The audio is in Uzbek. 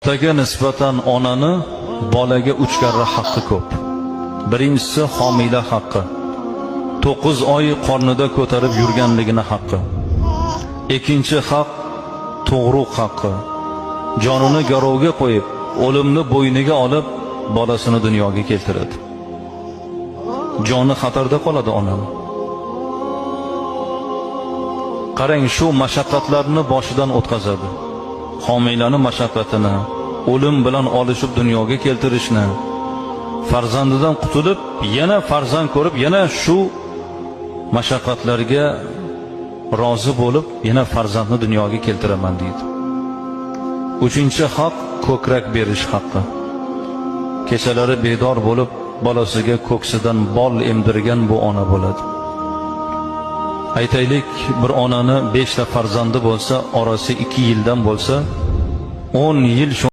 Otaga nisbatan onani bolaga 3 karra haqqi ko'p. Birinchisi homila haqqi. 9 oy qornida ko'tarib yurganligini haqqi. Ikkinchi haq tug'ruq haqqi. Jonini garovga qo'yib, o'limni bo'yniga olib, bolasini dunyoga keltiradi. Joni xatarda qoladi onani. Qarang, shu mashaqqatlarni boshidan o'tkazadi. Homilani mashaqqatini, o'lim bilan olishib dunyoga keltirishni, farzandidan qutulib, yana farzand ko'rib, yana shu mashaqqatlarga rozi bo'lib, yana farzandni dunyoga keltiraman deydi. Uchinchi haq ko'krak berish haqqi. Kechalari bedor bo'lib, bolasiga ko'ksidan bol emdirgan bu ona bo'ladi. Aytaylik, bir onani 5 ta farzandi bo'lsa, orasi 2 yildan bo'lsa, 10 yil